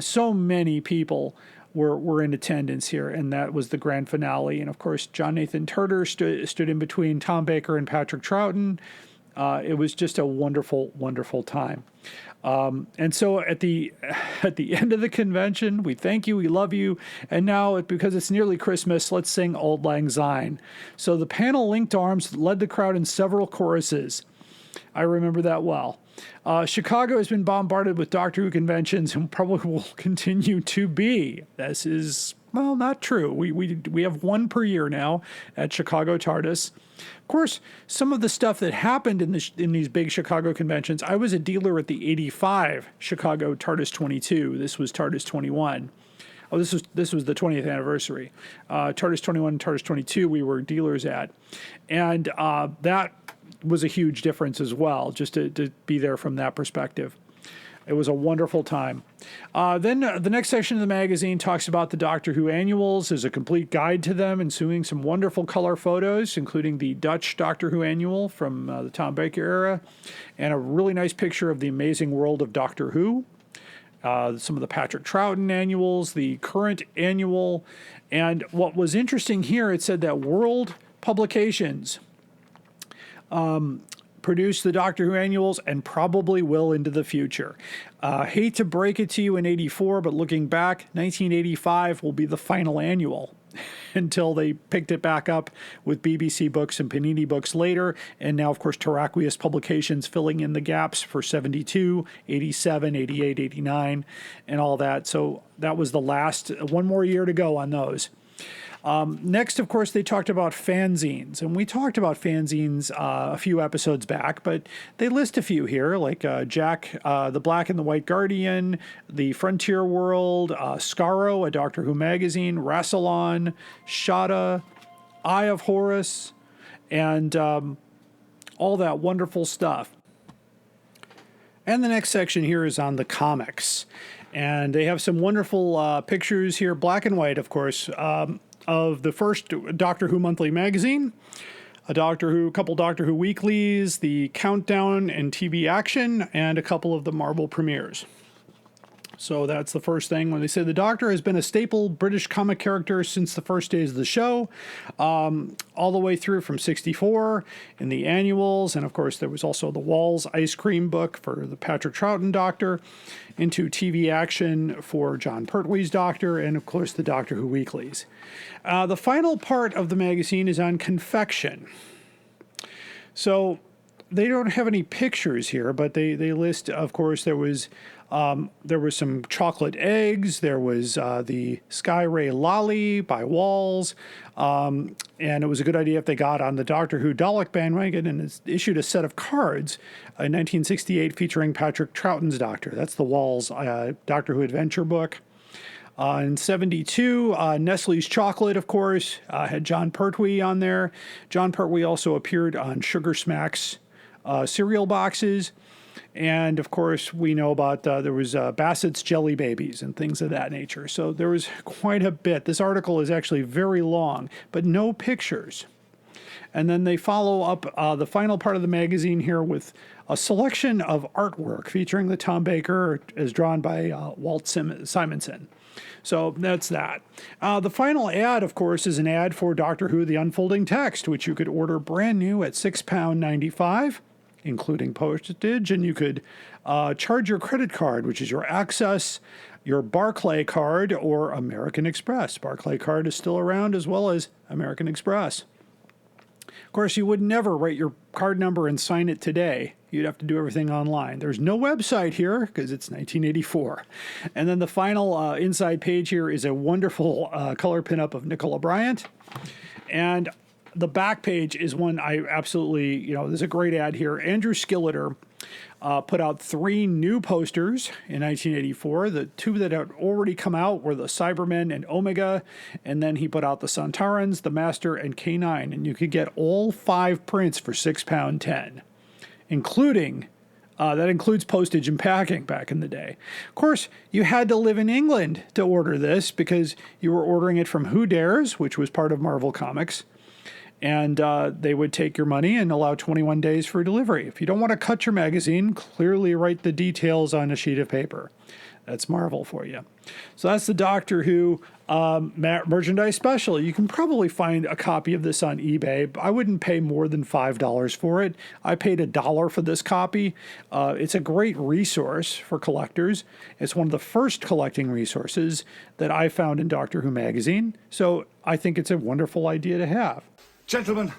[SPEAKER 1] So many people were in attendance here, and that was the grand finale. And, of course, John Nathan Turner stood in between Tom Baker and Patrick Troughton. It was just a wonderful, wonderful time. And so at the end of the convention, we thank you, we love you, and now because it's nearly Christmas, let's sing Auld Lang Syne. So the panel linked arms led the crowd in several choruses. I remember that well. Chicago has been bombarded with Doctor Who conventions and probably will continue to be. This is, well, not true. We have one per year now at Chicago Tardis. Of course, some of the stuff that happened in these big Chicago conventions, I was a dealer at the 85 Chicago Tardis 22. This was Tardis 21. Oh, this was the 20th anniversary. Tardis 21 and Tardis 22 we were dealers at. And that was a huge difference as well, just to be there from that perspective. It was a wonderful time. Then the next section of the magazine talks about the Doctor Who annuals. There's a complete guide to them, including some wonderful color photos, including the Dutch Doctor Who annual from the Tom Baker era, and a really nice picture of the amazing world of Doctor Who. Some of the Patrick Troughton annuals, the current annual. And what was interesting here, it said that World Publications produce the Doctor Who annuals and probably will into the future. Hate to break it to you in 84, but looking back, 1985 will be the final annual until they picked it back up with BBC Books and Panini Books later. And now, of course, Terraqueous Publications filling in the gaps for 72, 87, 88, 89, and all that. So that was the last, one more year to go on those. Next, of course, they talked about fanzines, and we talked about fanzines a few episodes back, but they list a few here, like Jack, the Black and the White Guardian, the Frontier World, Scarrow, a Doctor Who magazine, Rassilon, Shada, Eye of Horus, and all that wonderful stuff. And the next section here is on the comics, and they have some wonderful pictures here, black and white, of course, of the first Doctor Who monthly magazine, couple Doctor Who weeklies, the Countdown and TV Action, and a couple of the Marvel premieres. So that's the first thing. When they say the Doctor has been a staple British comic character since the first days of the show, all the way through from 64 in the annuals. And of course, there was also the Walls ice cream book for the Patrick Troughton Doctor, into TV Action for John Pertwee's Doctor, and of course, the Doctor Who weeklies. The final part of the magazine is on confection. So they don't have any pictures here, but they list, of course, there was some chocolate eggs. There was the Sky Ray Lolly by Walls. And it was a good idea if they got on the Doctor Who Dalek bandwagon and issued a set of cards in 1968 featuring Patrick Troughton's Doctor. That's the Walls Doctor Who Adventure book. In 72, Nestle's Chocolate, of course, had John Pertwee on there. John Pertwee also appeared on Sugar Smacks cereal boxes. And, of course, we know about there was Bassett's Jelly Babies and things of that nature. So there was quite a bit. This article is actually very long, but no pictures. And then they follow up the final part of the magazine here with a selection of artwork featuring the Tom Baker as drawn by Walt Simonson. So that's that. The final ad, of course, is an ad for Doctor Who The Unfolding Text, which you could order brand new at £6.95. Including postage, and you could charge your credit card, which is your Access, your Barclay card, or American Express. Barclay card is still around, as well as American Express. Of course, you would never write your card number and sign it today. You'd have to do everything online. There's no website here because it's 1984. And then the final inside page here is a wonderful color pinup of Nicola Bryant. And the back page is one I absolutely, there's a great ad here. Andrew Skilleter put out 3 new posters in 1984. The 2 that had already come out were the Cybermen and Omega, and then he put out the Sontarans, the Master, and K9, and you could get all 5 prints for £6.10, including that includes postage and packing back in the day. Of course, you had to live in England to order this because you were ordering it from Who Dares, which was part of Marvel Comics. And they would take your money and allow 21 days for delivery. If you don't want to cut your magazine, clearly write the details on a sheet of paper. That's Marvel for you. So that's the Doctor Who Merchandise special. You can probably find a copy of this on eBay. I wouldn't pay more than $5 for it. I paid $1 for this copy. It's a great resource for collectors. It's one of the first collecting resources that I found in Doctor Who magazine. So I think it's a wonderful idea to have.
[SPEAKER 10] Gentlemen,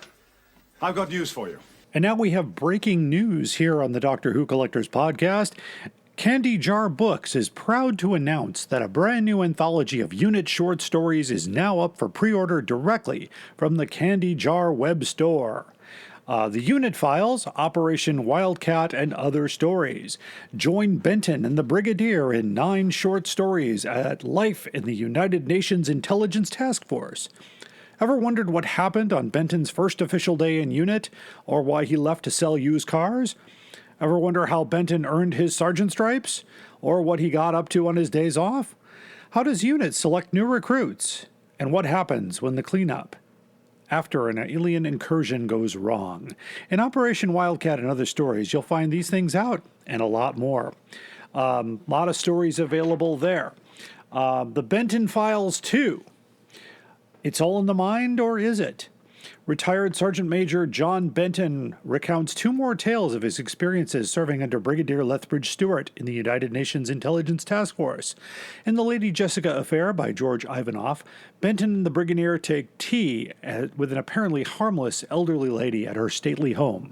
[SPEAKER 10] I've got news for you.
[SPEAKER 1] And now we have breaking news here on the Doctor Who Collectors Podcast. Candy Jar Books is proud to announce that a brand new anthology of unit short stories is now up for pre-order directly from the Candy Jar web store. The unit files, Operation Wildcat, and other stories. Join Benton and the Brigadier in 9 short stories at Life in the United Nations Intelligence Task Force. Ever wondered what happened on Benton's first official day in unit, or why he left to sell used cars? Ever wonder how Benton earned his sergeant stripes? Or what he got up to on his days off? How does unit select new recruits? And what happens when the cleanup after an alien incursion goes wrong? In Operation Wildcat and other stories, you'll find these things out and a lot more. A lot of stories available there. The Benton Files 2. It's all in the mind, or is it? Retired Sergeant Major John Benton recounts 2 more tales of his experiences serving under Brigadier Lethbridge Stewart in the United Nations Intelligence Task Force. In The Lady Jessica Affair by George Ivanoff, Benton and the Brigadier take tea with an apparently harmless elderly lady at her stately home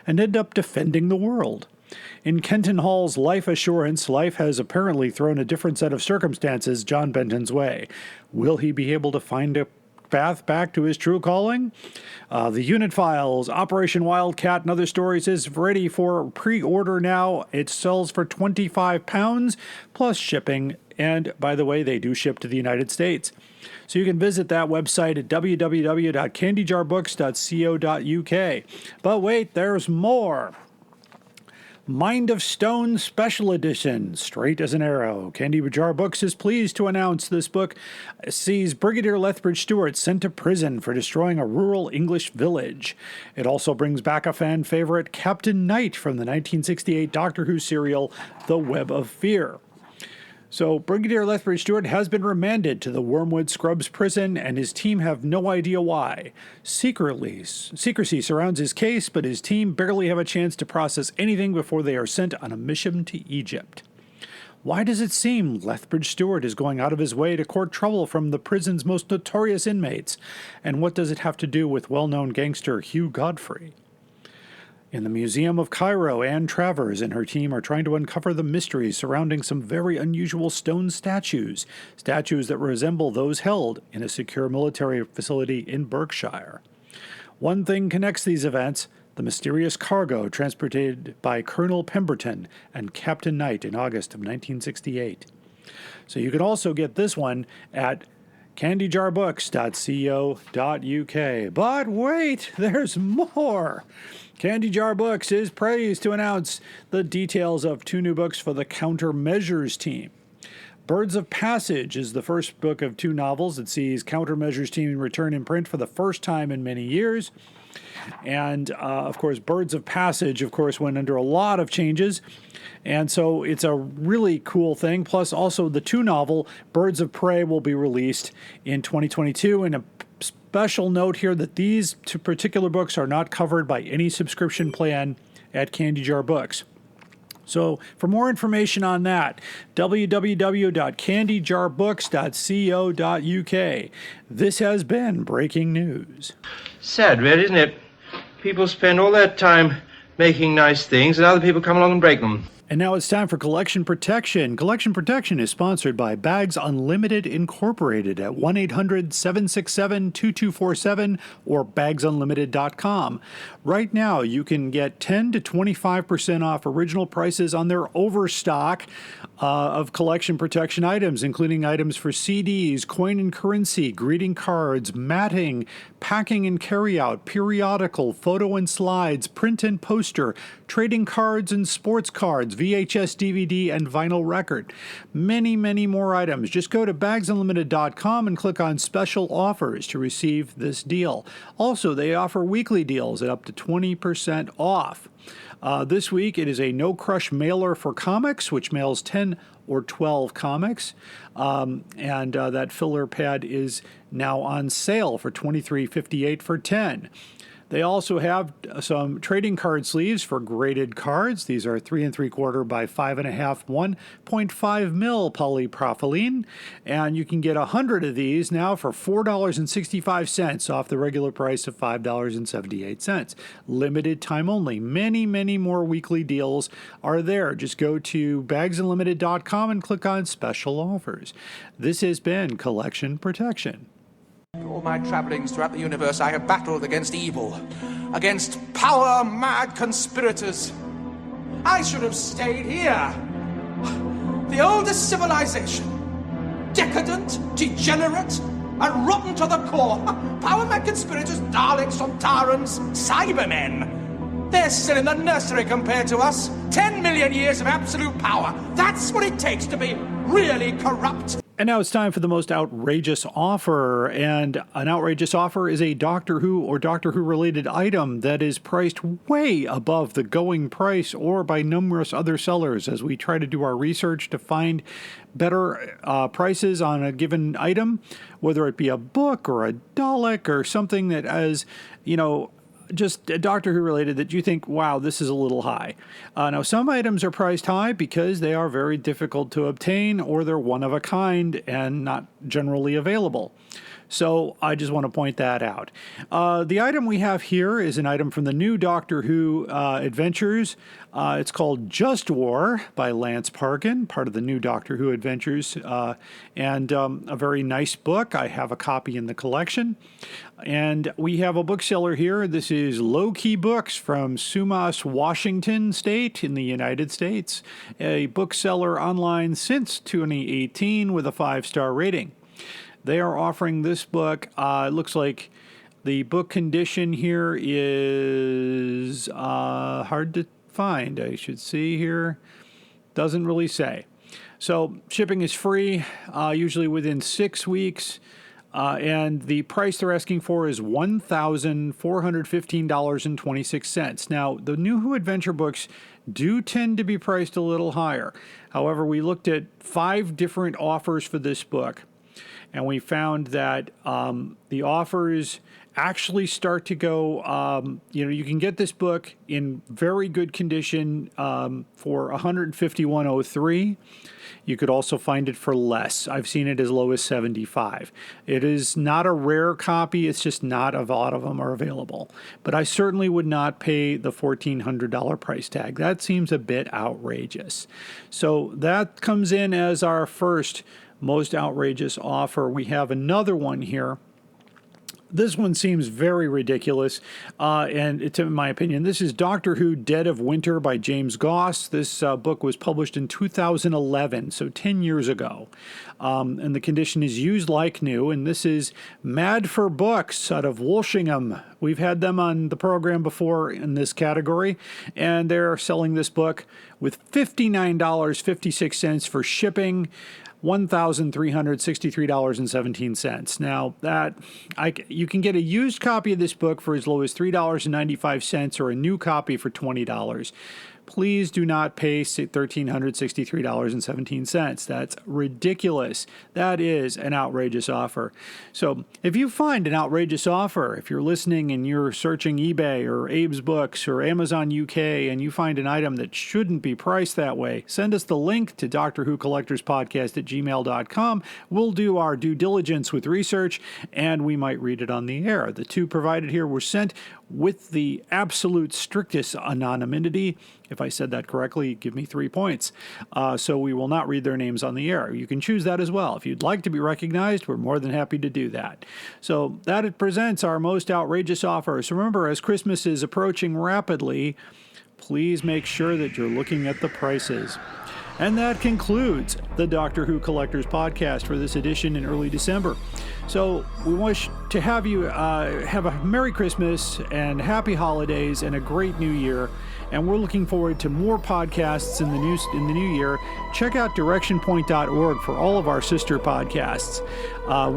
[SPEAKER 1] and end up defending the world. In Kenton Hall's Life Assurance, life has apparently thrown a different set of circumstances John Benton's way. Will he be able to find a path back to his true calling? The Unit Files, Operation Wildcat, and other stories is ready for pre-order now. It sells for £25 plus shipping. And by the way, they do ship to the United States. So you can visit that website at www.candyjarbooks.co.uk. But wait, there's more. Mind of Stone Special Edition, straight as an arrow. Candy Jar Books is pleased to announce this book sees Brigadier Lethbridge Stewart sent to prison for destroying a rural English village. It also brings back a fan favorite, Captain Knight, from the 1968 Doctor Who serial The Web of Fear. So Brigadier Lethbridge Stewart has been remanded to the Wormwood Scrubs prison, and his team have no idea why. Secrecy surrounds his case, but his team barely have a chance to process anything before they are sent on a mission to Egypt. Why does it seem Lethbridge Stewart is going out of his way to court trouble from the prison's most notorious inmates? And what does it have to do with well-known gangster Hugh Godfrey? In the Museum of Cairo, Anne Travers and her team are trying to uncover the mysteries surrounding some very unusual stone statues that resemble those held in a secure military facility in Berkshire. One thing connects these events: the mysterious cargo transported by Colonel Pemberton and Captain Knight in August of 1968. So you can also get this one at candyjarbooks.co.uk. But wait, there's more! Candy Jar Books is praised to announce the details of 2 new books for the Countermeasures team. Birds of Passage is the first book of 2 novels that sees Countermeasures team return in print for the first time in many years. And, of course, Birds of Passage, of course, went under a lot of changes. And so it's a really cool thing. Plus, also, the 2 novel, Birds of Prey, will be released in 2022. And a special note here that these 2 particular books are not covered by any subscription plan at Candy Jar Books. So for more information on that, www.candyjarbooks.co.uk. This has been Breaking News.
[SPEAKER 12] Sad, really, isn't it? People spend all that time making nice things and other people come along and break them.
[SPEAKER 1] And now it's time for Collection Protection. Collection Protection is sponsored by Bags Unlimited Incorporated at 1-800-767-2247 or bagsunlimited.com. Right now, you can get 10 to 25% off original prices on their overstock of collection protection items, including items for CDs, coin and currency, greeting cards, matting, packing and carryout, periodical, photo and slides, print and poster, trading cards and sports cards, records, VHS, DVD, and vinyl record. Many, many more items. Just go to bagsunlimited.com and click on special offers to receive this deal. Also, they offer weekly deals at up to 20% off. This week, it is a no-crush mailer for comics, which mails 10 or 12 comics. And that filler pad is now on sale for $23.58 for 10. They also have some trading card sleeves for graded cards. These are 3 3/4 by 5.5, 1.5 mil polypropylene. And you can get 100 of these now for $4.65 off the regular price of $5.78. Limited time only. Many, many more weekly deals are there. Just go to bagsunlimited.com and click on special offers. This has been Collection Protection.
[SPEAKER 13] All my travellings throughout the universe, I have battled against evil, against power-mad conspirators. I should have stayed here. The oldest civilization. Decadent, degenerate, and rotten to the core. Power-mad conspirators, Daleks, Sontarans, Cybermen. They're still in the nursery compared to us. 10 million years of absolute power. That's what it takes to be really corrupt.
[SPEAKER 1] And now it's time for the most outrageous offer. And an outrageous offer is a Doctor Who or Doctor Who related item that is priced way above the going price or by numerous other sellers as we try to do our research to find better prices on a given item, whether it be a book or a Dalek or something that has, just Doctor Who related that you think, wow, this is a little high. Now, some items are priced high because they are very difficult to obtain or they're one of a kind and not generally available. So I just want to point that out. The item we have here is an item from the new Doctor Who adventures. It's called Just War by Lance Parkin, part of the new Doctor Who adventures, and a very nice book. I have a copy in the collection. And we have a bookseller here. This is Low Key Books from Sumas, Washington State in the United States, a bookseller online since 2018 with a 5-star rating. They are offering this book. It looks like the book condition here is hard to find. I should see here. Doesn't really say. So shipping is free, usually within 6 weeks. And the price they're asking for is $1,415.26. Now, the new Who Adventure books do tend to be priced a little higher. However, we looked at 5 different offers for this book. And we found that the offers actually start to go, you can get this book in very good condition for $151.03. You could also find it for less. I've seen it as low as $75. It is not a rare copy. It's just not a lot of them are available. But I certainly would not pay the $1,400 price tag. That seems a bit outrageous. So that comes in as our first most outrageous offer. We have another one here. This one seems very ridiculous, and it's, in my opinion, this is Doctor Who Dead of Winter by James Goss. This book was published in 2011, so 10 years ago, and the condition is used like new, and this is Mad for Books out of Walshingham. We've had them on the program before in this category, and they're selling this book with $59.56 for shipping, $1,363.17. Now, you can get a used copy of this book for as low as $3.95 or a new copy for $20. Please do not pay $1,363.17. That's ridiculous. That is an outrageous offer. So if you find an outrageous offer, if you're listening and you're searching eBay or Abe's Books or Amazon UK and you find an item that shouldn't be priced that way, send us the link to Doctor Who Collectors Podcast at gmail.com. We'll do our due diligence with research and we might read it on the air. The 2 provided here were sent with the absolute strictest anonymity. If I said that correctly, give me 3 points. So we will not read their names on the air. You can choose that as well. If you'd like to be recognized, we're more than happy to do that. So that presents our most outrageous offer. So remember, as Christmas is approaching rapidly, please make sure that you're looking at the prices. And that concludes the Doctor Who Collectors Podcast for this edition in early December. So we wish to have you have a Merry Christmas and Happy Holidays and a great New Year. And we're looking forward to more podcasts in the new year. Check out directionpoint.org for all of our sister podcasts.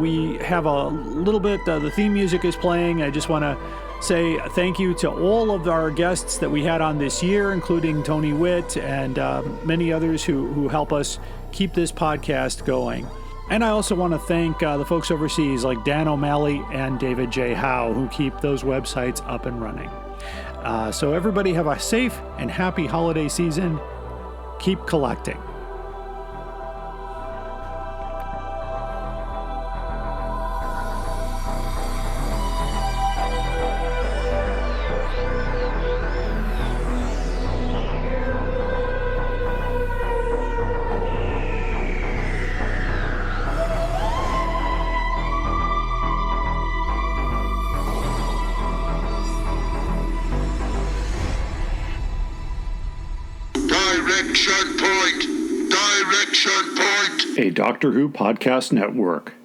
[SPEAKER 1] We have a little bit, the theme music is playing. I just want to say thank you to all of our guests that we had on this year, including Tony Witt and many others who help us keep this podcast going. And I also want to thank the folks overseas like Dan O'Malley and David J. Howe, who keep those websites up and running. So everybody have a safe and happy holiday season. Keep collecting.
[SPEAKER 14] Direction point! Direction point!
[SPEAKER 1] A Doctor Who Podcast Network.